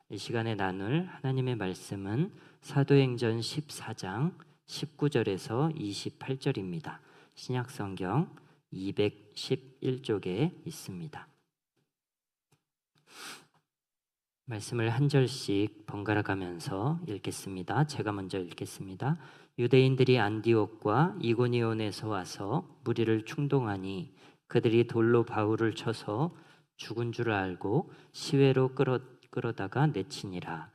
이 시간에 나눌 하나님의 말씀은 사도행전 14장 19절에서 28절입니다. 신약성경 211쪽에 있습니다. 말씀을 한 절씩 번갈아 가면서 읽겠습니다. 제가 먼저 읽겠습니다. 유대인들이 안디옥과 이고니온에서 와서 무리를 충동하니 그들이 돌로 바울을 쳐서 죽은 줄 알고 시외로 끌어다가 내치니라.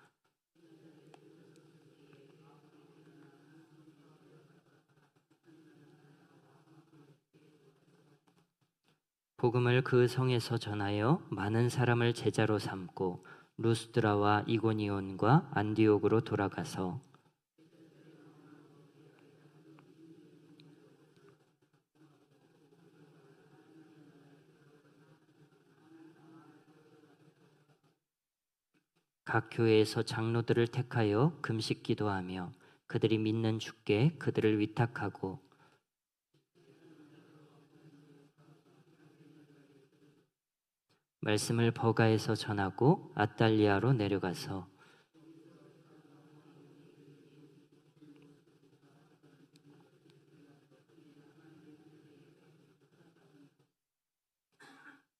복음을 그 성에서 전하여 많은 사람을 제자로 삼고 루스드라와 이고니온과 안디옥으로 돌아가서 각 교회에서 장로들을 택하여 금식 기도하며 그들이 믿는 주께 그들을 위탁하고 말씀을 버가에서 전하고 아달리아로 내려가서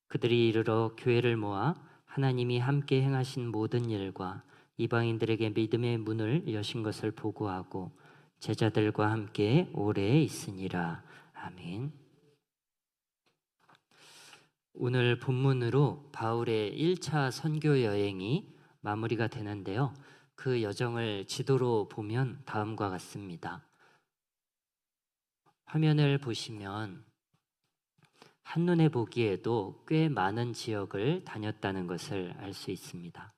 그들이 이르러 교회를 모아 하나님이 함께 행하신 모든 일과 이방인들에게 믿음의 문을 여신 것을 보고하고 제자들과 함께 오래 있으니라. 아멘. 오늘 본문으로 바울의 1차 선교 여행이 마무리가 되는데요. 그 여정을 지도로 보면 다음과 같습니다. 화면을 보시면 한눈에 보기에도 꽤 많은 지역을 다녔다는 것을 알 수 있습니다.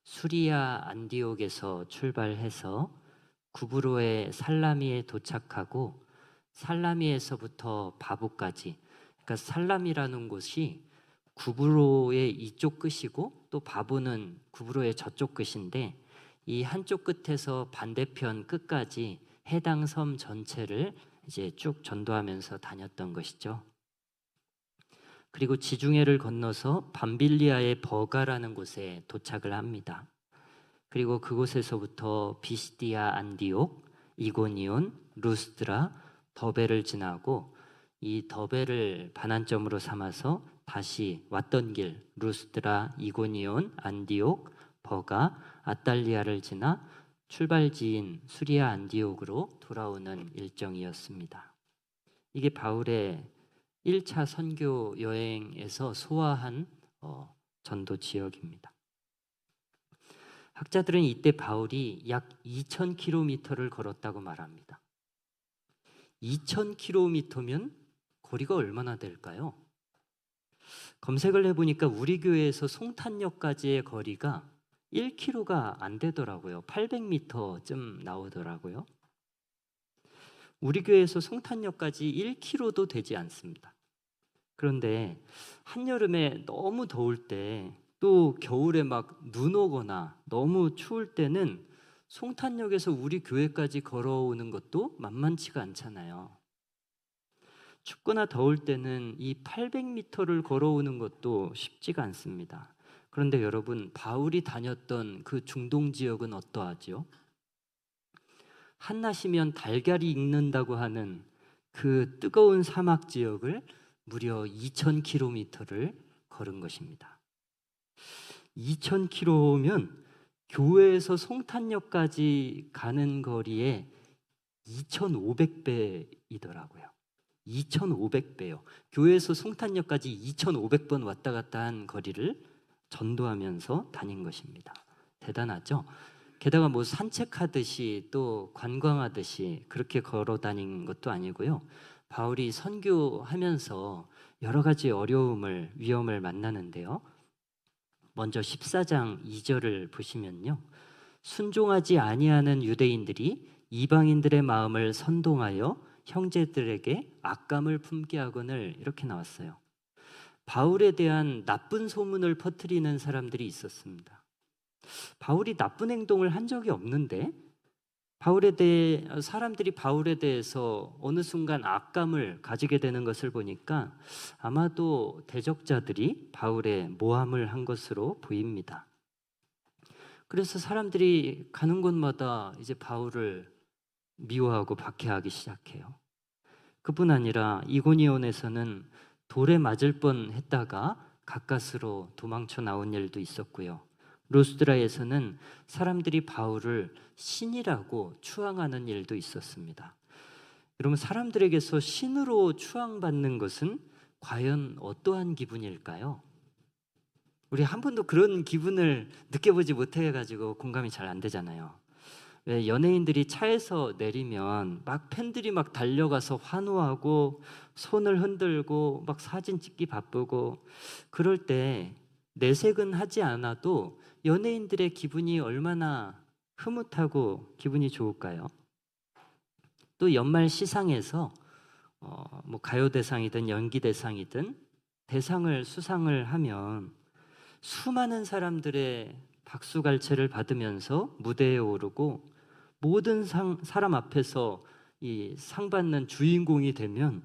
수리아 안디옥에서 출발해서 구브로의 살라미에 도착하고 살라미에서부터 바보까지, 그러니까 살람이라는 곳이 구브로의 이쪽 끝이고 또 바보는 구브로의 저쪽 끝인데 이 한쪽 끝에서 반대편 끝까지 해당 섬 전체를 이제 쭉 전도하면서 다녔던 것이죠. 그리고 지중해를 건너서 밤빌리아의 버가라는 곳에 도착을 합니다. 그리고 그곳에서부터 비시디아 안디옥, 이고니온, 루스드라, 더베를 지나고 이 더베를 반환점으로 삼아서 다시 왔던 길 루스드라, 이고니온, 안디옥, 버가, 아달리아를 지나 출발지인 수리아 안디옥으로 돌아오는 일정이었습니다. 이게 바울의 1차 선교 여행에서 소화한 전도 지역입니다. 학자들은 이때 바울이 약 2000km를 걸었다고 말합니다. 2000km면 거리가 얼마나 될까요? 검색을 해보니까 우리 교회에서 송탄역까지의 거리가 1km가 안 되더라고요. 800m쯤 나오더라고요. 우리 교회에서 송탄역까지 1km도 되지 않습니다. 그런데 한여름에 너무 더울 때 또 겨울에 막 눈 오거나 너무 추울 때는 송탄역에서 우리 교회까지 걸어오는 것도 만만치가 않잖아요. 춥거나 더울 때는 이 800m를 걸어오는 것도 쉽지가 않습니다. 그런데 여러분, 바울이 다녔던 그 중동 지역은 어떠하죠? 한낮이면 달걀이 익는다고 하는 그 뜨거운 사막 지역을 무려 2000km를 걸은 것입니다. 2000km면 교회에서 송탄역까지 가는 거리에 2500배이더라고요. 2500배요. 교회에서 송탄역까지 2500번 왔다 갔다 한 거리를 전도하면서 다닌 것입니다. 대단하죠? 게다가 뭐 산책하듯이 또 관광하듯이 그렇게 걸어 다닌 것도 아니고요. 바울이 선교하면서 여러 가지 어려움을, 위험을 만나는데요. 먼저 14장 2절을 보시면요. 순종하지 아니하는 유대인들이 이방인들의 마음을 선동하여 형제들에게 악감을 품게 하거늘, 이렇게 나왔어요. 바울에 대한 나쁜 소문을 퍼뜨리는 사람들이 있었습니다. 바울이 나쁜 행동을 한 적이 없는데 사람들이 바울에 대해서 어느 순간 악감을 가지게 되는 것을 보니까 아마도 대적자들이 바울의 모함을 한 것으로 보입니다. 그래서 사람들이 가는 곳마다 이제 바울을 미워하고 박해하기 시작해요. 그뿐 아니라 이고니온에서는 돌에 맞을 뻔했다가 가까스로 도망쳐 나온 일도 있었고요. 루스드라에서는 사람들이 바울을 신이라고 추앙하는 일도 있었습니다. 여러분, 사람들에게서 신으로 추앙받는 것은 과연 어떠한 기분일까요? 우리 한 번도 그런 기분을 느껴보지 못해가지고 공감이 잘 안 되잖아요. 왜 연예인들이 차에서 내리면 막 팬들이 막 달려가서 환호하고 손을 흔들고 막 사진 찍기 바쁘고, 그럴 때 내색은 하지 않아도 연예인들의 기분이 얼마나 흐뭇하고 기분이 좋을까요? 또 연말 시상에서 뭐 가요 대상이든 연기 대상이든 대상을 수상을 하면 수많은 사람들의 박수갈채를 받으면서 무대에 오르고 모든 사람 앞에서 이 상 받는 주인공이 되면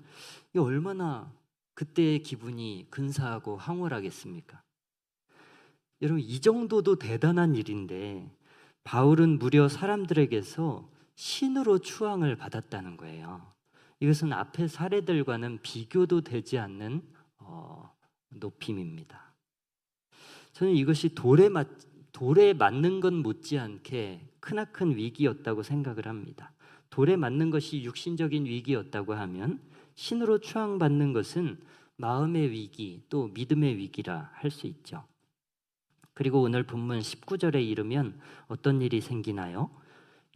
이 얼마나 그때의 기분이 근사하고 황홀하겠습니까? 여러분, 이 정도도 대단한 일인데 바울은 무려 사람들에게서 신으로 추앙을 받았다는 거예요. 이것은 앞의 사례들과는 비교도 되지 않는 높임입니다. 저는 이것이 돌에 맞는 건 못지않게 크나큰 위기였다고 생각을 합니다. 돌에 맞는 것이 육신적인 위기였다고 하면 신으로 추앙받는 것은 마음의 위기, 또 믿음의 위기라 할 수 있죠. 그리고 오늘 본문 19절에 이르면 어떤 일이 생기나요?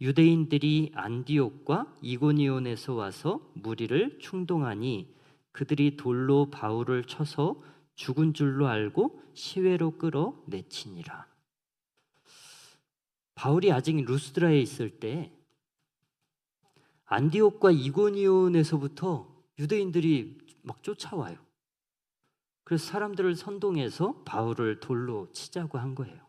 유대인들이 안디옥과 이고니온에서 와서 무리를 충동하니 그들이 돌로 바울을 쳐서 죽은 줄로 알고 시외로 끌어내치니라. 바울이 아직 루스드라에 있을 때 안디옥과 이고니온에서부터 유대인들이 막 쫓아와요. 그래서 사람들을 선동해서 바울을 돌로 치자고 한 거예요.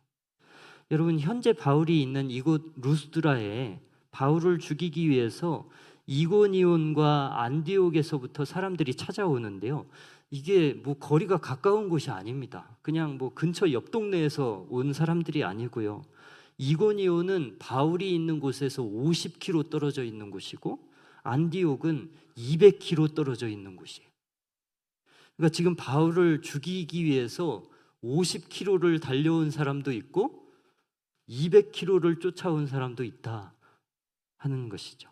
여러분, 현재 바울이 있는 이곳 루스드라에 바울을 죽이기 위해서 이고니온과 안디옥에서부터 사람들이 찾아오는데요. 이게 뭐 거리가 가까운 곳이 아닙니다. 그냥 뭐 근처 옆 동네에서 온 사람들이 아니고요. 이고니온은 바울이 있는 곳에서 50km 떨어져 있는 곳이고 안디옥은 200km 떨어져 있는 곳이에요. 그러니까 지금 바울을 죽이기 위해서 50km를 달려온 사람도 있고 200km를 쫓아온 사람도 있다 하는 것이죠.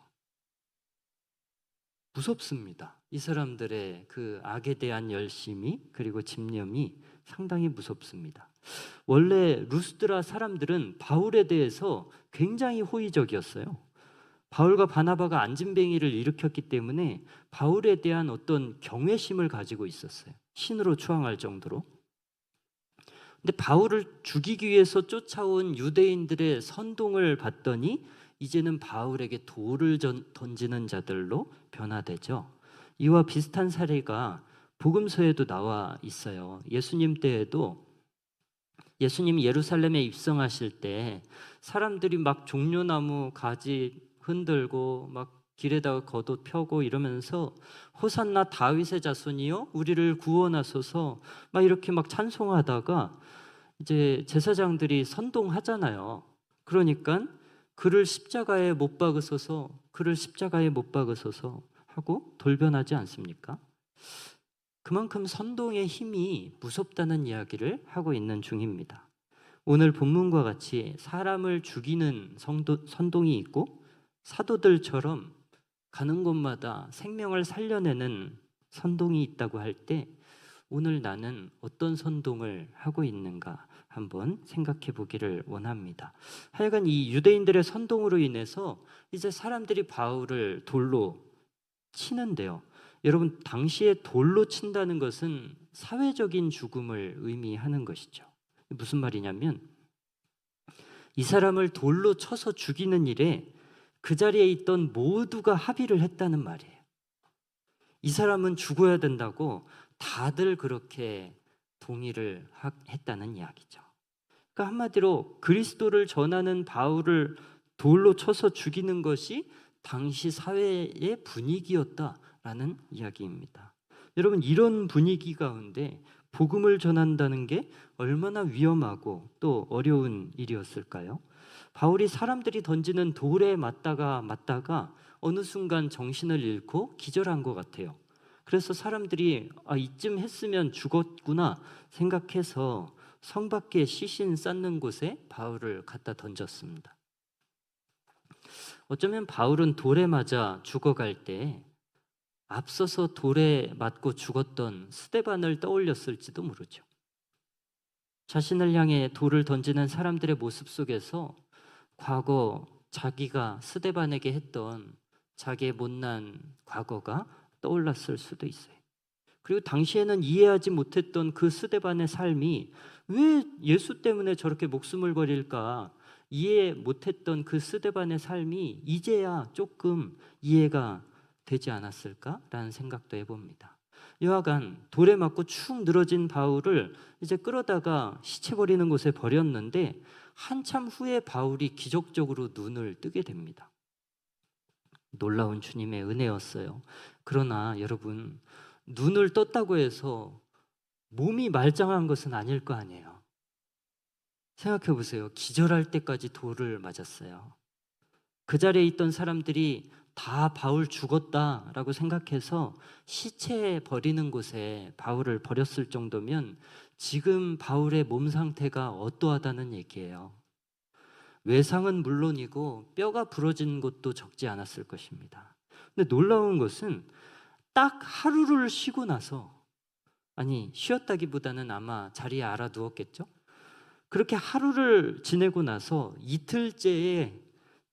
무섭습니다. 이 사람들의 그 악에 대한 열심이 그리고 집념이 상당히 무섭습니다. 원래 루스드라 사람들은 바울에 대해서 굉장히 호의적이었어요. 바울과 바나바가 안진뱅이를 일으켰기 때문에 바울에 대한 어떤 경외심을 가지고 있었어요. 신으로 추앙할 정도로. 근데 바울을 죽이기 위해서 쫓아온 유대인들의 선동을 받더니 이제는 바울에게 돌을 던지는 자들로 변화되죠. 이와 비슷한 사례가 복음서에도 나와 있어요. 예수님 때에도 예수님이 예루살렘에 입성하실 때 사람들이 막 종려나무 가지 흔들고 막 길에다가 겉옷 펴고 이러면서 호산나 다윗의 자손이여 우리를 구원하소서 막 이렇게 막 찬송하다가 이제 제사장들이 선동하잖아요. 그러니까 그를 십자가에 못 박으소서, 그를 십자가에 못 박으소서 하고 돌변하지 않습니까? 그만큼 선동의 힘이 무섭다는 이야기를 하고 있는 중입니다. 오늘 본문과 같이 사람을 죽이는 선동이 있고 사도들처럼 가는 곳마다 생명을 살려내는 선동이 있다고 할 때 오늘 나는 어떤 선동을 하고 있는가 한번 생각해 보기를 원합니다. 하여간 이 유대인들의 선동으로 인해서 이제 사람들이 바울을 돌로 치는데요. 여러분, 당시에 돌로 친다는 것은 사회적인 죽음을 의미하는 것이죠. 무슨 말이냐면 이 사람을 돌로 쳐서 죽이는 일에 그 자리에 있던 모두가 합의를 했다는 말이에요. 이 사람은 죽어야 된다고 다들 그렇게 동의를 했다는 이야기죠. 그러니까 한마디로 그리스도를 전하는 바울을 돌로 쳐서 죽이는 것이 당시 사회의 분위기였다라는 이야기입니다. 여러분, 이런 분위기 가운데 복음을 전한다는 게 얼마나 위험하고 또 어려운 일이었을까요? 바울이 사람들이 던지는 돌에 맞다가 어느 순간 정신을 잃고 기절한 것 같아요. 그래서 사람들이 이쯤 했으면 죽었구나 생각해서 성 밖에 시신 쌓는 곳에 바울을 갖다 던졌습니다. 어쩌면 바울은 돌에 맞아 죽어갈 때 앞서서 돌에 맞고 죽었던 스데반을 떠올렸을지도 모르죠. 자신을 향해 돌을 던지는 사람들의 모습 속에서 과거 자기가 스데반에게 했던 자기의 못난 과거가 떠올랐을 수도 있어요. 그리고 당시에는 이해하지 못했던 그 스데반의 삶이 왜 예수 때문에 저렇게 목숨을 버릴까 이해 못했던 그 스데반의 삶이 이제야 조금 이해가 되지 않았을까라는 생각도 해봅니다. 여하간 돌에 맞고 축 늘어진 바울을 이제 끌어다가 시체 버리는 곳에 버렸는데 한참 후에 바울이 기적적으로 눈을 뜨게 됩니다. 놀라운 주님의 은혜였어요. 그러나 여러분, 눈을 떴다고 해서 몸이 말짱한 것은 아닐 거 아니에요. 생각해 보세요. 기절할 때까지 돌을 맞았어요. 그 자리에 있던 사람들이 다 바울 죽었다라고 생각해서 시체 버리는 곳에 바울을 버렸을 정도면 지금 바울의 몸 상태가 어떠하다는 얘기예요. 외상은 물론이고 뼈가 부러진 것도 적지 않았을 것입니다. 근데 놀라운 것은 딱 하루를 쉬고 나서, 쉬었다기보다는 아마 자리에 알아 누웠겠죠? 그렇게 하루를 지내고 나서 이틀째에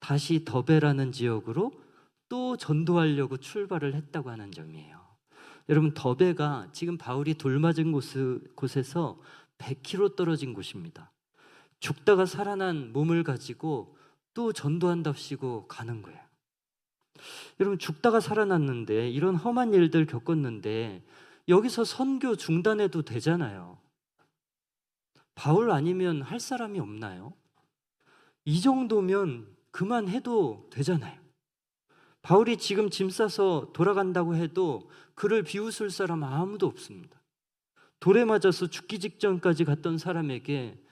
다시 더베라는 지역으로 또 전도하려고 출발을 했다고 하는 점이에요. 여러분, 더베가 지금 바울이 돌 맞은 곳에서 100km 떨어진 곳입니다. 죽다가 살아난 몸을 가지고 또 전도한답시고 가는 거예요. 여러분, 죽다가 살아났는데 이런 험한 일들 겪었는데 여기서 선교 중단해도 되잖아요. 바울 아니면 할 사람이 없나요? 이 정도면 그만해도 되잖아요. 바울이 지금 짐 싸서 돌아간다고 해도 그를 비웃을 사람 아무도 없습니다. 돌에 맞아서 죽기 직전까지 갔던 사람에게,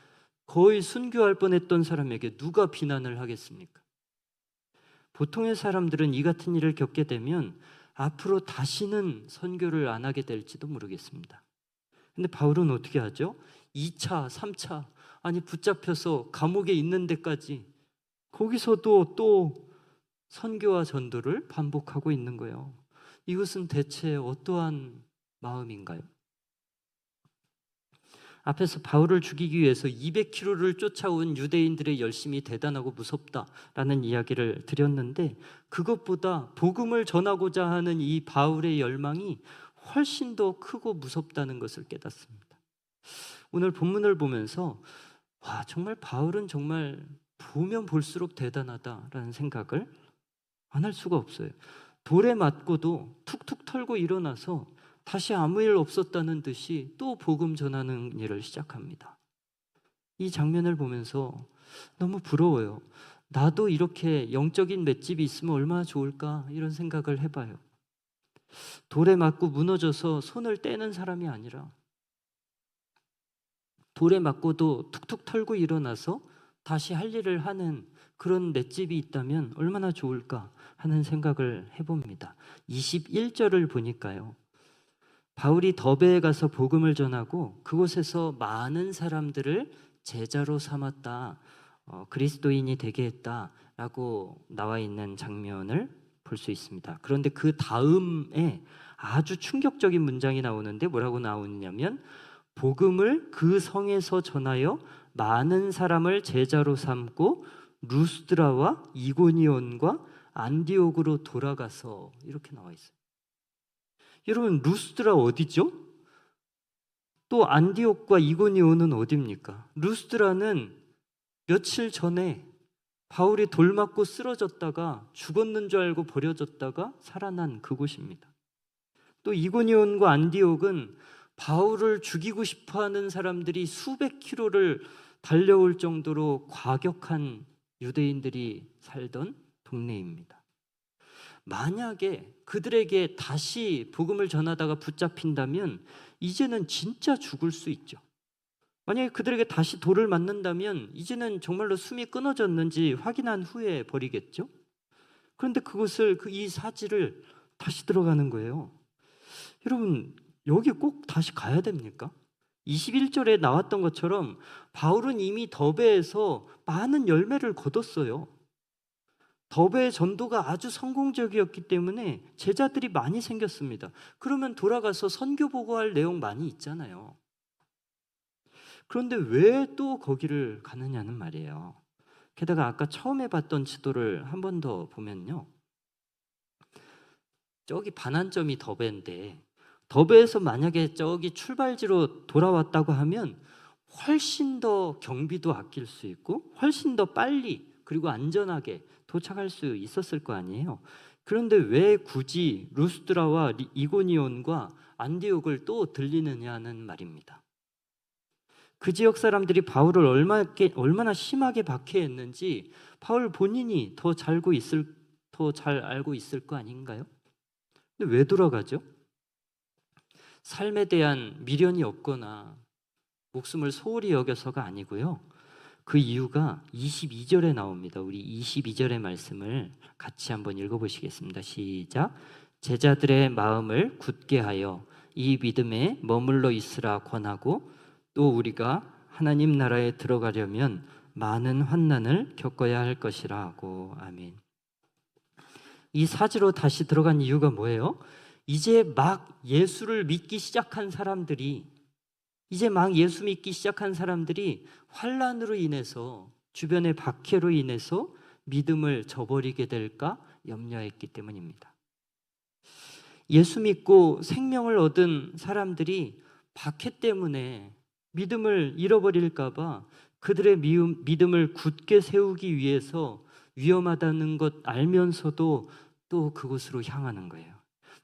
거의 순교할 뻔했던 사람에게 누가 비난을 하겠습니까? 보통의 사람들은 이 같은 일을 겪게 되면 앞으로 다시는 선교를 안 하게 될지도 모르겠습니다. 근데 바울은 어떻게 하죠? 2차, 3차, 붙잡혀서 감옥에 있는 데까지 거기서도 또 선교와 전도를 반복하고 있는 거예요. 이것은 대체 어떠한 마음인가요? 앞에서 바울을 죽이기 위해서 200km를 쫓아온 유대인들의 열심이 대단하고 무섭다라는 이야기를 드렸는데, 그것보다 복음을 전하고자 하는 이 바울의 열망이 훨씬 더 크고 무섭다는 것을 깨닫습니다. 오늘 본문을 보면서 정말 바울은 정말 보면 볼수록 대단하다라는 생각을 안 할 수가 없어요. 돌에 맞고도 툭툭 털고 일어나서 다시 아무 일 없었다는 듯이 또 복음 전하는 일을 시작합니다. 이 장면을 보면서 너무 부러워요. 나도 이렇게 영적인 맷집이 있으면 얼마나 좋을까, 이런 생각을 해봐요. 돌에 맞고 무너져서 손을 떼는 사람이 아니라 돌에 맞고도 툭툭 털고 일어나서 다시 할 일을 하는 그런 맷집이 있다면 얼마나 좋을까 하는 생각을 해봅니다. 21절을 보니까요, 바울이 더베에 가서 복음을 전하고 그곳에서 많은 사람들을 제자로 삼았다, 그리스도인이 되게 했다라고 나와 있는 장면을 볼 수 있습니다. 그런데 그 다음에 아주 충격적인 문장이 나오는데 뭐라고 나오냐면, 복음을 그 성에서 전하여 많은 사람을 제자로 삼고 루스드라와 이고니온과 안디옥으로 돌아가서, 이렇게 나와 있어요. 여러분, 루스드라 어디죠? 또 안디옥과 이고니온은 어디입니까? 루스드라는 며칠 전에 바울이 돌 맞고 쓰러졌다가 죽었는 줄 알고 버려졌다가 살아난 그곳입니다. 또 이고니온과 안디옥은 바울을 죽이고 싶어하는 사람들이 수백 킬로를 달려올 정도로 과격한 유대인들이 살던 동네입니다. 만약에 그들에게 다시 복음을 전하다가 붙잡힌다면 이제는 진짜 죽을 수 있죠. 만약에 그들에게 다시 돌을 맞는다면 이제는 정말로 숨이 끊어졌는지 확인한 후에 버리겠죠. 그런데 그것을 이 사지를 다시 들어가는 거예요. 여러분, 여기 꼭 다시 가야 됩니까? 21절에 나왔던 것처럼 바울은 이미 더베에서 많은 열매를 거뒀어요. 더베의 전도가 아주 성공적이었기 때문에 제자들이 많이 생겼습니다. 그러면 돌아가서 선교 보고할 내용 많이 있잖아요. 그런데 왜 또 거기를 가느냐는 말이에요. 게다가 아까 처음에 봤던 지도를 한 번 더 보면요, 저기 반환점이 더베인데 더베에서 만약에 저기 출발지로 돌아왔다고 하면 훨씬 더 경비도 아낄 수 있고 훨씬 더 빨리 그리고 안전하게 도착할 수 있었을 거 아니에요. 그런데 왜 굳이 루스드라와 이고니온과 안디옥을 또 들리느냐는 말입니다. 그 지역 사람들이 바울을 얼마나 심하게 박해했는지 바울 본인이 더 잘 알고 있을 거 아닌가요? 근데 왜 돌아가죠? 삶에 대한 미련이 없거나 목숨을 소홀히 여겨서가 아니고요. 그 이유가 22절에 나옵니다. 우리 22절의 말씀을 같이 한번 읽어보시겠습니다. 시작. 제자들의 마음을 굳게 하여 이 믿음에 머물러 있으라 권하고 또 우리가 하나님 나라에 들어가려면 많은 환난을 겪어야 할 것이라 하고. 아멘. 이 사지로 다시 들어간 이유가 뭐예요? 이제 막 예수를 믿기 시작한 사람들이 환난으로 인해서 주변의 박해로 인해서 믿음을 저버리게 될까 염려했기 때문입니다. 예수 믿고 생명을 얻은 사람들이 박해 때문에 믿음을 잃어버릴까 봐 그들의 믿음을 굳게 세우기 위해서 위험하다는 것 알면서도 또 그곳으로 향하는 거예요.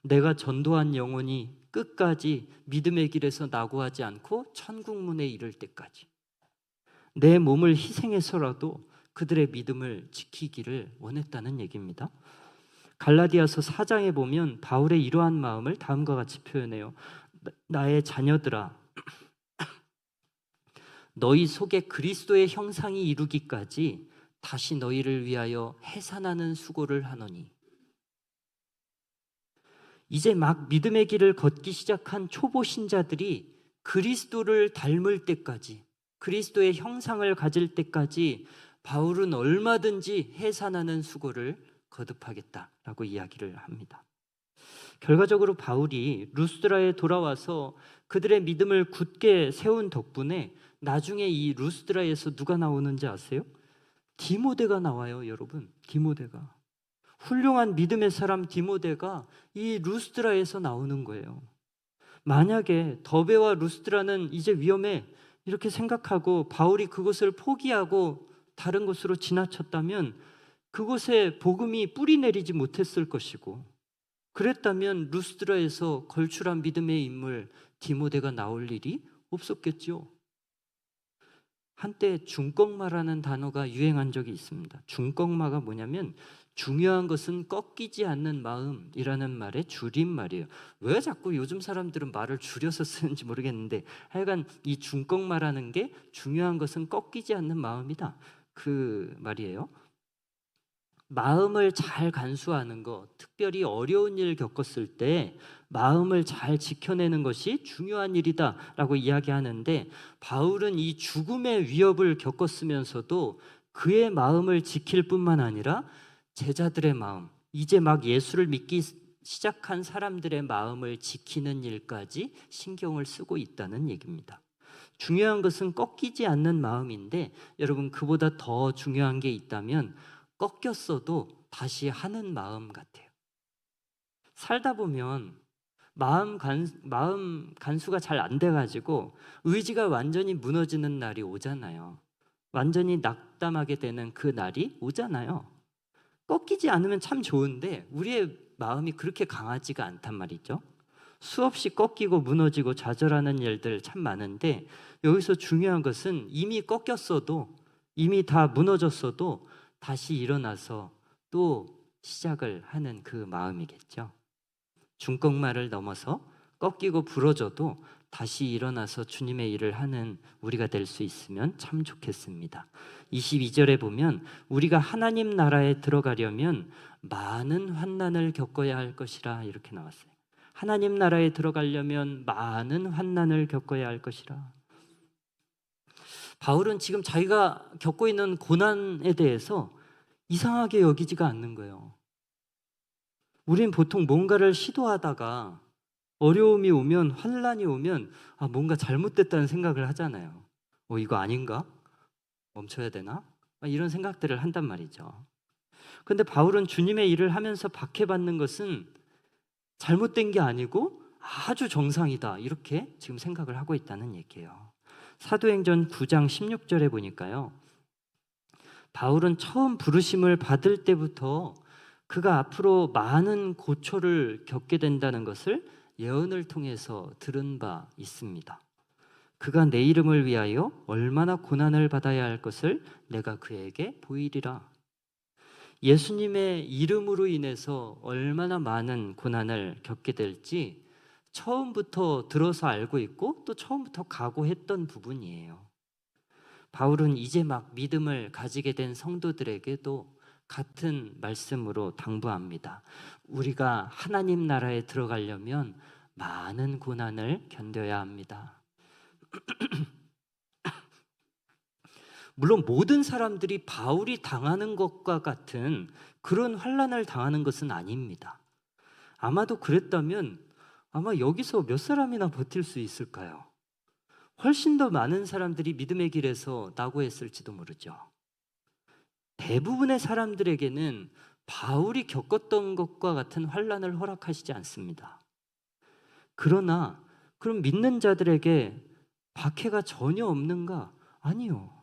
내가 전도한 영혼이 끝까지 믿음의 길에서 낙오하지 않고 천국문에 이를 때까지 내 몸을 희생해서라도 그들의 믿음을 지키기를 원했다는 얘기입니다. 갈라디아서 4장에 보면 바울의 이러한 마음을 다음과 같이 표현해요. 나의 자녀들아, 너희 속에 그리스도의 형상이 이루기까지 다시 너희를 위하여 해산하는 수고를 하노니. 이제 막 믿음의 길을 걷기 시작한 초보 신자들이 그리스도를 닮을 때까지, 그리스도의 형상을 가질 때까지 바울은 얼마든지 해산하는 수고를 거듭하겠다라고 이야기를 합니다. 결과적으로 바울이 루스드라에 돌아와서 그들의 믿음을 굳게 세운 덕분에 나중에 이 루스드라에서 누가 나오는지 아세요? 디모데가 나와요, 여러분. 디모데가. 훌륭한 믿음의 사람 디모데가 이 루스드라에서 나오는 거예요. 만약에 더베와 루스드라는 이제 위험해 이렇게 생각하고 바울이 그곳을 포기하고 다른 곳으로 지나쳤다면 그곳에 복음이 뿌리 내리지 못했을 것이고, 그랬다면 루스드라에서 걸출한 믿음의 인물 디모데가 나올 일이 없었겠죠. 한때 중꺾마라는 단어가 유행한 적이 있습니다. 중꺾마가 뭐냐면 중요한 것은 꺾이지 않는 마음이라는 말의 줄임말이에요. 왜 자꾸 요즘 사람들은 말을 줄여서 쓰는지 모르겠는데 하여간 이 중꺾마라는 게 중요한 것은 꺾이지 않는 마음이다, 그 말이에요. 마음을 잘 간수하는 것, 특별히 어려운 일을 겪었을 때 마음을 잘 지켜내는 것이 중요한 일이다라고 이야기하는데, 바울은 이 죽음의 위협을 겪었으면서도 그의 마음을 지킬 뿐만 아니라 제자들의 마음, 이제 막 예수를 믿기 시작한 사람들의 마음을 지키는 일까지 신경을 쓰고 있다는 얘기입니다. 중요한 것은 꺾이지 않는 마음인데, 여러분, 그보다 더 중요한 게 있다면 꺾였어도 다시 하는 마음 같아요. 살다 보면 마음 간수가 잘 안 돼가지고 의지가 완전히 무너지는 날이 오잖아요. 완전히 낙담하게 되는 그 날이 오잖아요. 꺾이지 않으면 참 좋은데 우리의 마음이 그렇게 강하지가 않단 말이죠. 수없이 꺾이고 무너지고 좌절하는 일들 참 많은데, 여기서 중요한 것은 이미 꺾였어도, 이미 다 무너졌어도 다시 일어나서 또 시작을 하는 그 마음이겠죠. 중꺾말을 넘어서 꺾이고 부러져도 다시 일어나서 주님의 일을 하는 우리가 될 수 있으면 참 좋겠습니다. 22절에 보면 우리가 하나님 나라에 들어가려면 많은 환난을 겪어야 할 것이라 이렇게 나왔어요. 하나님 나라에 들어가려면 많은 환난을 겪어야 할 것이라. 바울은 지금 자기가 겪고 있는 고난에 대해서 이상하게 여기지가 않는 거예요. 우린 보통 뭔가를 시도하다가 어려움이 오면, 환난이 오면 뭔가 잘못됐다는 생각을 하잖아요. 이거 아닌가? 멈춰야 되나? 이런 생각들을 한단 말이죠. 그런데 바울은 주님의 일을 하면서 박해받는 것은 잘못된 게 아니고 아주 정상이다, 이렇게 지금 생각을 하고 있다는 얘기예요. 사도행전 9장 16절에 보니까요, 바울은 처음 부르심을 받을 때부터 그가 앞으로 많은 고초를 겪게 된다는 것을 예언을 통해서 들은 바 있습니다. 그가 내 이름을 위하여 얼마나 고난을 받아야 할 것을 내가 그에게 보이리라. 예수님의 이름으로 인해서 얼마나 많은 고난을 겪게 될지 처음부터 들어서 알고 있고 또 처음부터 각오했던 부분이에요. 바울은 이제 막 믿음을 가지게 된 성도들에게도 같은 말씀으로 당부합니다. 우리가 하나님 나라에 들어가려면 많은 고난을 견뎌야 합니다. 물론 모든 사람들이 바울이 당하는 것과 같은 그런 환난을 당하는 것은 아닙니다. 아마도 그랬다면 아마 여기서 몇 사람이나 버틸 수 있을까요? 훨씬 더 많은 사람들이 믿음의 길에서 낙오했을지도 모르죠. 대부분의 사람들에게는 바울이 겪었던 것과 같은 환난을 허락하시지 않습니다. 그러나 그럼 믿는 자들에게 박해가 전혀 없는가? 아니요.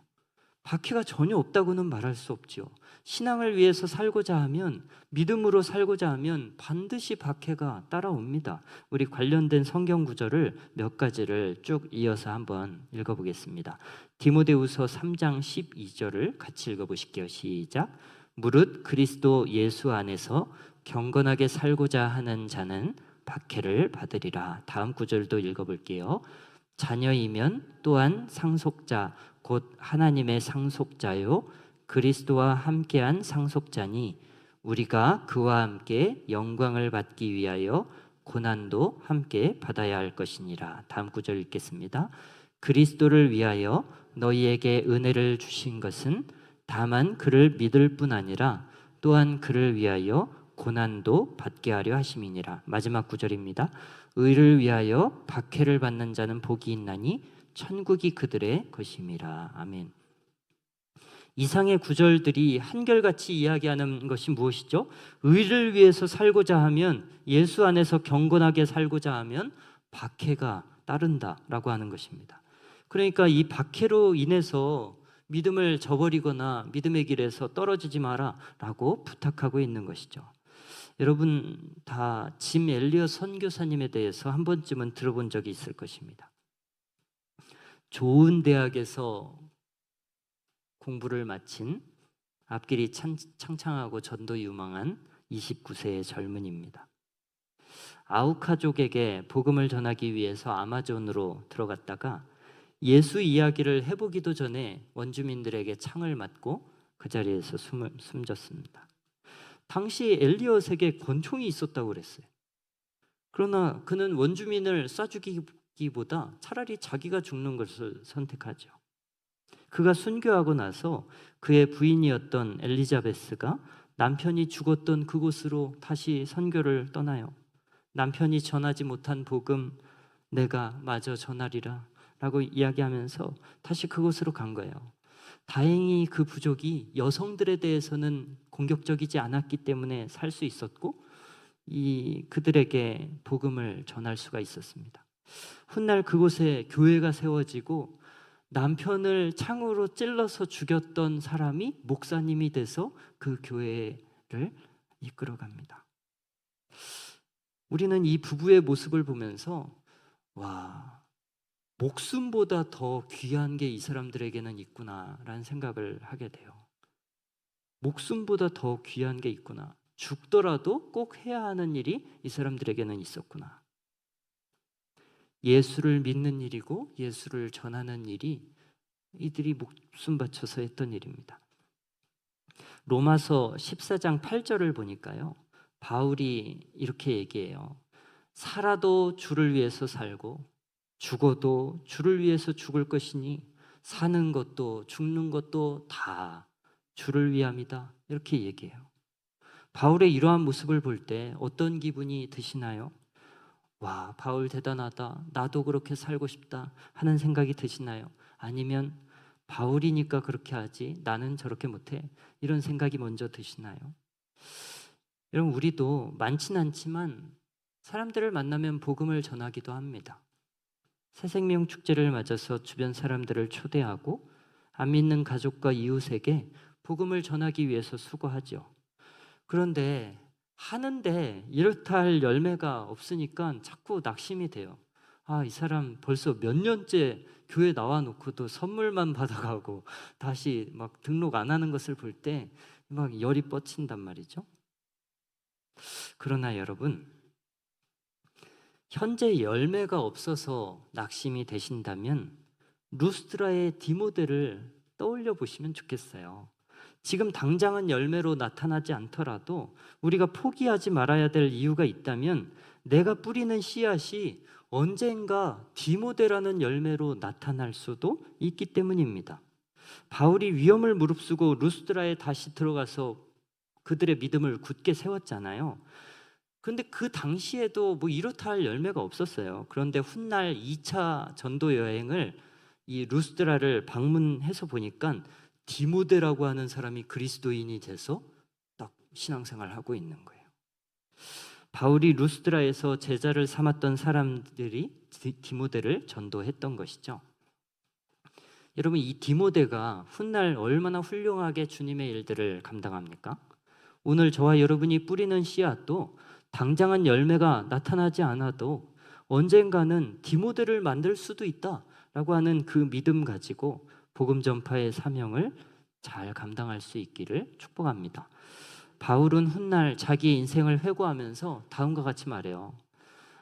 박해가 전혀 없다고는 말할 수 없죠. 신앙을 위해서 살고자 하면, 믿음으로 살고자 하면 반드시 박해가 따라옵니다. 우리 관련된 성경 구절을 몇 가지를 쭉 이어서 한번 읽어보겠습니다. 디모데후서 3장 12절을 같이 읽어보실게요. 시작. 무릇 그리스도 예수 안에서 경건하게 살고자 하는 자는 박해를 받으리라. 다음 구절도 읽어볼게요. 자녀이면 또한 상속자 곧 하나님의 상속자요 그리스도와 함께한 상속자니 우리가 그와 함께 영광을 받기 위하여 고난도 함께 받아야 할 것이니라. 다음 구절 읽겠습니다. 그리스도를 위하여 너희에게 은혜를 주신 것은 다만 그를 믿을 뿐 아니라 또한 그를 위하여 고난도 받게 하려 하심이니라. 마지막 구절입니다. 의를 위하여 박해를 받는 자는 복이 있나니 천국이 그들의 것임이라. 아멘. 이상의 구절들이 한결같이 이야기하는 것이 무엇이죠? 의를 위해서 살고자 하면, 예수 안에서 경건하게 살고자 하면 박해가 따른다라고 하는 것입니다. 그러니까 이 박해로 인해서 믿음을 저버리거나 믿음의 길에서 떨어지지 마라라고 부탁하고 있는 것이죠. 여러분 다 짐 엘리엇 선교사님에 대해서 한 번쯤은 들어본 적이 있을 것입니다. 좋은 대학에서 공부를 마친 앞길이 창창하고 전도 유망한 29세의 젊은이입니다. 아우카족에게 복음을 전하기 위해서 아마존으로 들어갔다가 예수 이야기를 해보기도 전에 원주민들에게 창을 맞고 그 자리에서 숨졌습니다. 당시 엘리엇에게 권총이 있었다고 그랬어요. 그러나 그는 원주민을 쏴 죽이기보다 차라리 자기가 죽는 것을 선택하죠. 그가 순교하고 나서 그의 부인이었던 엘리자베스가 남편이 죽었던 그곳으로 다시 선교를 떠나요. 남편이 전하지 못한 복음 내가 마저 전하리라 라고 이야기하면서 다시 그곳으로 간 거예요. 다행히 그 부족이 여성들에 대해서는 공격적이지 않았기 때문에 살 수 있었고 그들에게 복음을 전할 수가 있었습니다. 훗날 그곳에 교회가 세워지고 남편을 창으로 찔러서 죽였던 사람이 목사님이 돼서 그 교회를 이끌어갑니다. 우리는 이 부부의 모습을 보면서 와, 목숨보다 더 귀한 게 이 사람들에게는 있구나라는 생각을 하게 돼요. 목숨보다 더 귀한 게 있구나. 죽더라도 꼭 해야 하는 일이 이 사람들에게는 있었구나. 예수를 믿는 일이고 예수를 전하는 일이 이들이 목숨 바쳐서 했던 일입니다. 로마서 14장 8절을 보니까요, 바울이 이렇게 얘기해요. 살아도 주를 위해서 살고 죽어도 주를 위해서 죽을 것이니 사는 것도 죽는 것도 다 주를 위함이다. 이렇게 얘기해요. 바울의 이러한 모습을 볼 때 어떤 기분이 드시나요? 와, 바울 대단하다. 나도 그렇게 살고 싶다 하는 생각이 드시나요? 아니면 바울이니까 그렇게 하지 나는 저렇게 못해, 이런 생각이 먼저 드시나요? 여러분, 우리도 많진 않지만 사람들을 만나면 복음을 전하기도 합니다. 새생명 축제를 맞아서 주변 사람들을 초대하고 안 믿는 가족과 이웃에게 복음을 전하기 위해서 수고하죠. 그런데 하는데 이렇다 할 열매가 없으니까 자꾸 낙심이 돼요. 아, 이 사람 벌써 몇 년째 교회 나와 놓고도 선물만 받아가고 다시 막 등록 안 하는 것을 볼 때 막 열이 뻗친단 말이죠. 그러나 여러분, 현재 열매가 없어서 낙심이 되신다면 루스드라의 디모데를 떠올려 보시면 좋겠어요. 지금 당장은 열매로 나타나지 않더라도 우리가 포기하지 말아야 될 이유가 있다면 내가 뿌리는 씨앗이 언젠가 디모데라는 열매로 나타날 수도 있기 때문입니다. 바울이 위험을 무릅쓰고 루스드라에 다시 들어가서 그들의 믿음을 굳게 세웠잖아요. 그런데 그 당시에도 뭐 이렇다 할 열매가 없었어요. 그런데 훗날 2차 전도 여행을 이 루스드라를 방문해서 보니까 디모데라고 하는 사람이 그리스도인이 돼서 딱 신앙생활을 하고 있는 거예요. 바울이 루스드라에서 제자를 삼았던 사람들이 디모데를 전도했던 것이죠. 여러분, 이 디모데가 훗날 얼마나 훌륭하게 주님의 일들을 감당합니까? 오늘 저와 여러분이 뿌리는 씨앗도 당장은 열매가 나타나지 않아도 언젠가는 디모데를 만들 수도 있다라고 하는 그 믿음 가지고 복음 전파의 사명을 잘 감당할 수 있기를 축복합니다. 바울은 훗날 자기 인생을 회고하면서 다음과 같이 말해요.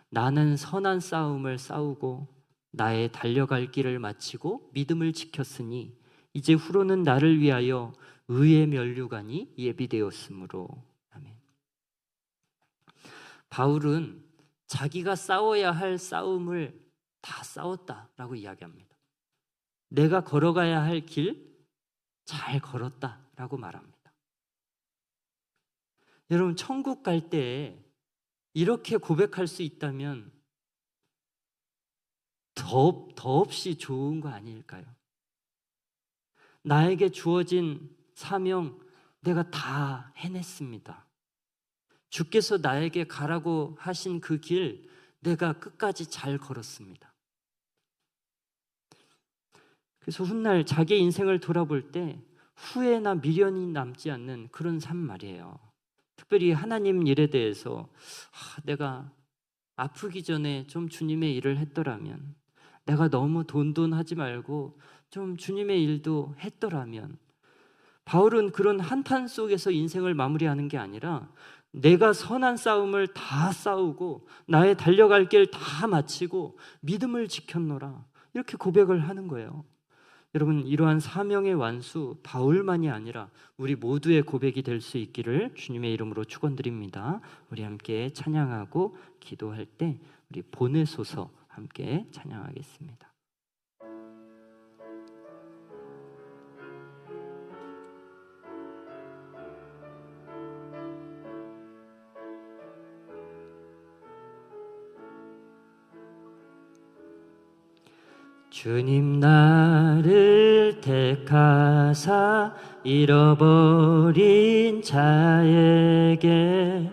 나는 선한 싸움을 싸우고 나의 달려갈 길을 마치고 믿음을 지켰으니 이제 후로는 나를 위하여 의의 면류관이 예비되었으므로. 아멘. 바울은 자기가 싸워야 할 싸움을 다 싸웠다라고 이야기합니다. 내가 걸어가야 할 길 잘 걸었다라고 말합니다. 여러분, 천국 갈 때 이렇게 고백할 수 있다면 더없이 좋은 거 아닐까요? 나에게 주어진 사명 내가 다 해냈습니다. 주께서 나에게 가라고 하신 그 길 내가 끝까지 잘 걸었습니다. 그래서 훗날 자기 인생을 돌아볼 때 후회나 미련이 남지 않는 그런 삶 말이에요. 특별히 하나님 일에 대해서 내가 아프기 전에 좀 주님의 일을 했더라면, 내가 너무 돈하지 말고 좀 주님의 일도 했더라면. 바울은 그런 한탄 속에서 인생을 마무리하는 게 아니라 내가 선한 싸움을 다 싸우고 나의 달려갈 길 다 마치고 믿음을 지켰노라, 이렇게 고백을 하는 거예요. 여러분, 이러한 사명의 완수 바울만이 아니라 우리 모두의 고백이 될 수 있기를 주님의 이름으로 축원드립니다. 우리 함께 찬양하고 기도할 때 우리 보내소서 함께 찬양하겠습니다. 주님, 나를 택하사 잃어버린 자에게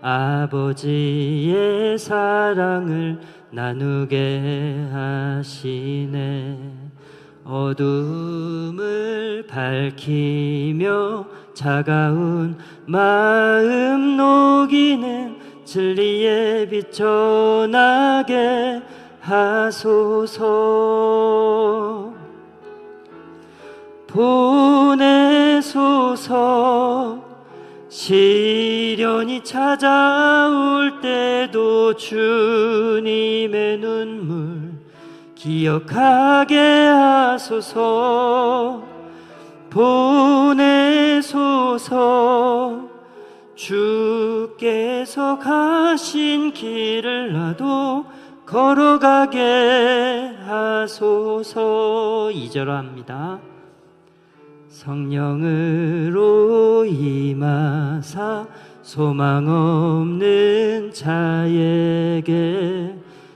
아버지의 사랑을 나누게 하시네. 어둠을 밝히며 차가운 마음 녹이는 진리의 빛 전하게 하소서. 보내소서. 시련이 찾아올 때도 주님의 눈물 기억하게 하소서. 보내소서. 주께서 가신 길을 나도 걸어가게 하소서. 2절 합니다. 성령으로 임하사 소망 없는 자에게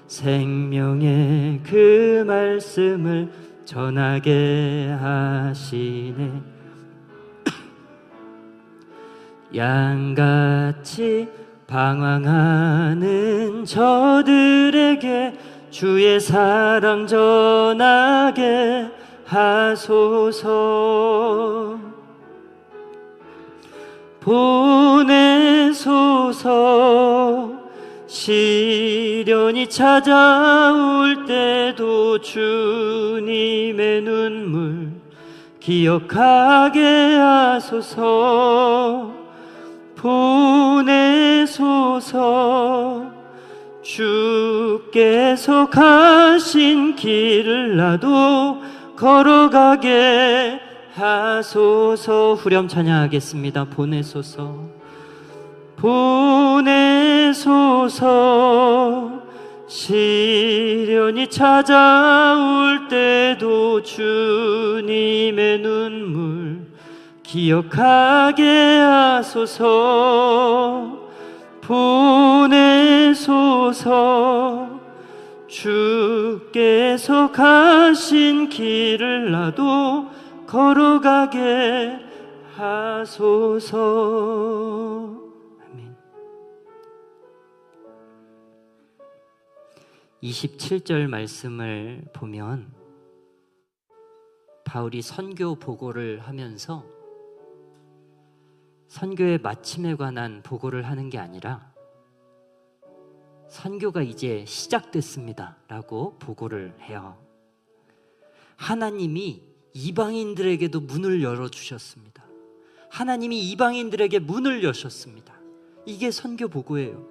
생명의 그 말씀을 전하게 하시네. 양같이 방황하는 저들에게 주의 사랑 전하게 하소서. 보내소서. 시련이 찾아올 때도 주님의 눈물 기억하게 하소서. 보내소서. 주께서 가신 길을 나도 걸어가게 하소서. 후렴 찬양하겠습니다. 보내소서. 보내소서. 시련이 찾아올 때도 주님의 눈물 기억하게 하소서. 보내소서. 주께서 가신 길을 나도 걸어가게 하소서. 아멘. 27절 말씀을 보면 바울이 선교 보고를 하면서 선교의 마침에 관한 보고를 하는 게 아니라 선교가 이제 시작됐습니다 라고 보고를 해요. 하나님이 이방인들에게도 문을 열어주셨습니다. 하나님이 이방인들에게 문을 여셨습니다. 이게 선교 보고예요.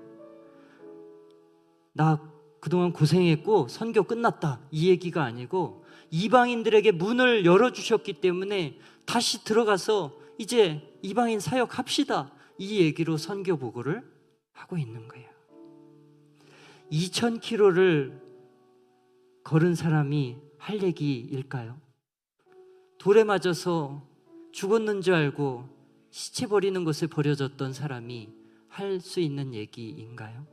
나 그동안 고생했고 선교 끝났다 이 얘기가 아니고 이방인들에게 문을 열어주셨기 때문에 다시 들어가서 이제 이방인 사역합시다 이 얘기로 선교 보고를 하고 있는 거예요. 2000km를 걸은 사람이 할 얘기일까요? 돌에 맞아서 죽었는 줄 알고 시체 버리는 곳에 버려졌던 사람이 할 수 있는 얘기인가요?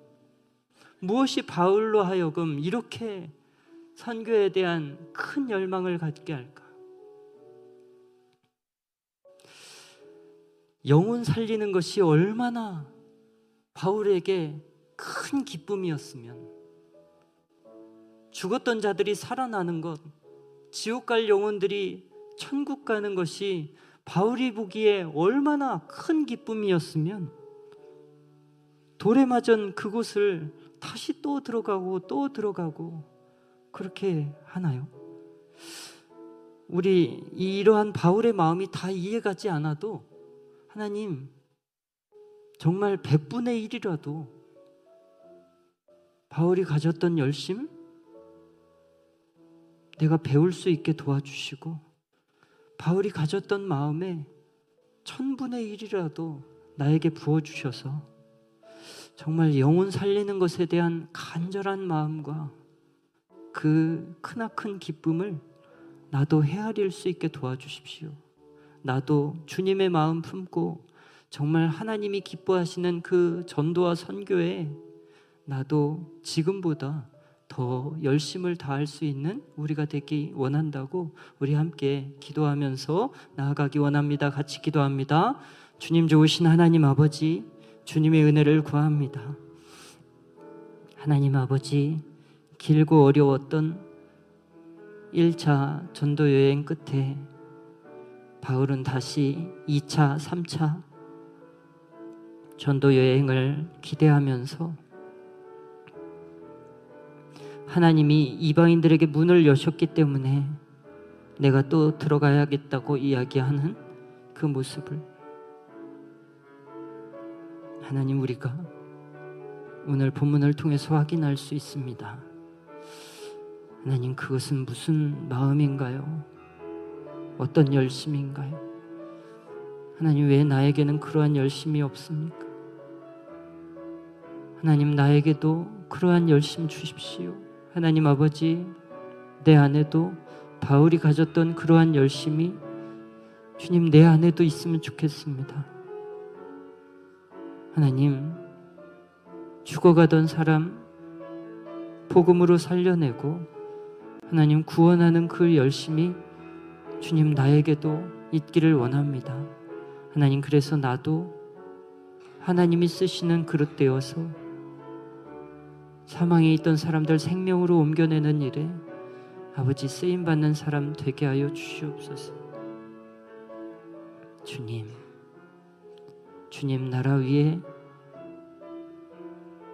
무엇이 바울로 하여금 이렇게 선교에 대한 큰 열망을 갖게 할까? 영혼 살리는 것이 얼마나 바울에게 큰 기쁨이었으면, 죽었던 자들이 살아나는 것, 지옥 갈 영혼들이 천국 가는 것이 바울이 보기에 얼마나 큰 기쁨이었으면 돌에 맞은 그곳을 다시 또 들어가고 그렇게 하나요? 우리 이러한 바울의 마음이 다 이해가지 않아도 하나님 정말 100분의 1이라도 바울이 가졌던 열심 내가 배울 수 있게 도와주시고, 바울이 가졌던 마음에 1000분의 1이라도 나에게 부어주셔서 정말 영혼 살리는 것에 대한 간절한 마음과 그 크나큰 기쁨을 나도 헤아릴 수 있게 도와주십시오. 나도 주님의 마음 품고 정말 하나님이 기뻐하시는 그 전도와 선교에 나도 지금보다 더 열심을 다할 수 있는 우리가 되기 원한다고 우리 함께 기도하면서 나아가기 원합니다. 같이 기도합니다. 주님 좋으신 하나님 아버지, 주님의 은혜를 구합니다. 하나님 아버지, 길고 어려웠던 1차 전도 여행 끝에 바울은 다시 2차, 3차 전도 여행을 기대하면서 하나님이 이방인들에게 문을 여셨기 때문에 내가 또 들어가야겠다고 이야기하는 그 모습을, 하나님, 우리가 오늘 본문을 통해서 확인할 수 있습니다. 하나님, 그것은 무슨 마음인가요? 어떤 열심인가요? 하나님, 왜 나에게는 그러한 열심이 없습니까? 하나님, 나에게도 그러한 열심 주십시오. 하나님 아버지, 내 안에도 바울이 가졌던 그러한 열심이 주님 내 안에도 있으면 좋겠습니다. 하나님, 죽어가던 사람 복음으로 살려내고 하나님 구원하는 그 열심이 주님 나에게도 있기를 원합니다. 하나님, 그래서 나도 하나님이 쓰시는 그릇 되어서 사망에 있던 사람들 생명으로 옮겨내는 일에 아버지 쓰임받는 사람 되게 하여 주시옵소서. 주님 나라 위에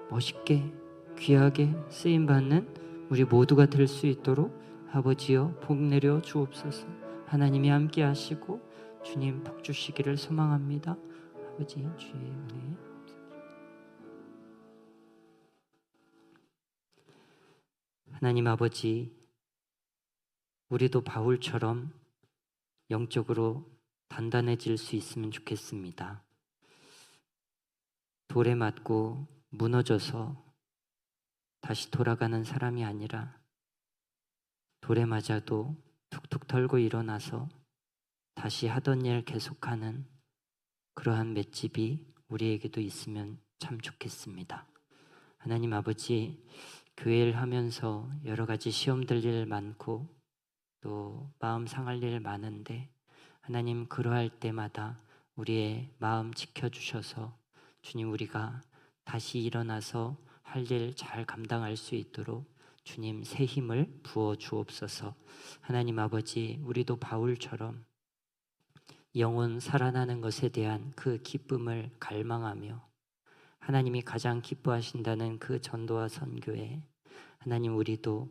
멋있게 귀하게 쓰임받는 우리 모두가 될 수 있도록 아버지여 복 내려 주옵소서. 하나님이 함께 하시고 주님 복 주시기를 소망합니다. 아버지 주의 은혜. 하나님 아버지, 우리도 바울처럼 영적으로 단단해질 수 있으면 좋겠습니다. 돌에 맞고 무너져서 다시 돌아가는 사람이 아니라 돌에 맞아도 툭툭 털고 일어나서 다시 하던 일 계속하는 그러한 맷집이 우리에게도 있으면 참 좋겠습니다. 하나님 아버지, 교회를 하면서 여러 가지 시험들 일 많고 또 마음 상할 일 많은데 하나님, 그러할 때마다 우리의 마음 지켜주셔서 주님 우리가 다시 일어나서 할 일 잘 감당할 수 있도록 주님 새 힘을 부어 주옵소서. 하나님 아버지, 우리도 바울처럼 영혼 살아나는 것에 대한 그 기쁨을 갈망하며 하나님이 가장 기뻐하신다는 그 전도와 선교에 하나님 우리도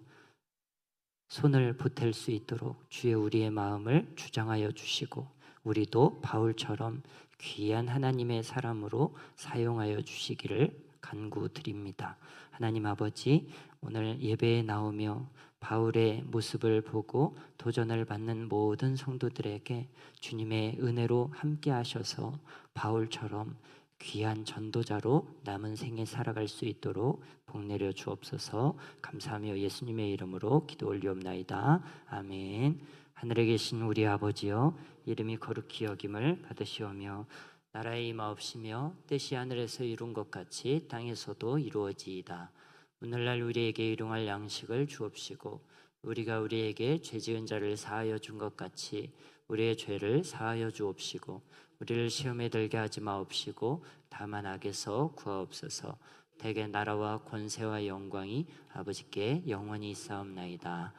손을 보탤 수 있도록 주의 우리의 마음을 주장하여 주시고 우리도 바울처럼 귀한 하나님의 사람으로 사용하여 주시기를 간구드립니다. 하나님 아버지, 오늘 예배에 나오며 바울의 모습을 보고 도전을 받는 모든 성도들에게 주님의 은혜로 함께 하셔서 바울처럼 귀한 전도자로 남은 생에 살아갈 수 있도록 복 내려 주옵소서. 감사하며 예수님의 이름으로 기도 올리옵나이다. 아멘. 하늘에 계신 우리 아버지여, 이름이 거룩히 여김을 받으시오며 나라의 임하옵시며 뜻이 하늘에서 이룬 것 같이 땅에서도 이루어지이다. 오늘날 우리에게 일용할 양식을 주옵시고 우리가 우리에게 죄 지은 자를 사하여 준 것 같이 우리의 죄를 사하여 주옵시고 우리를 시험에 들게 하지 마옵시고 다만 악에서 구하옵소서. 대개 나라와 권세와 영광이 아버지께 영원히 있사옵나이다.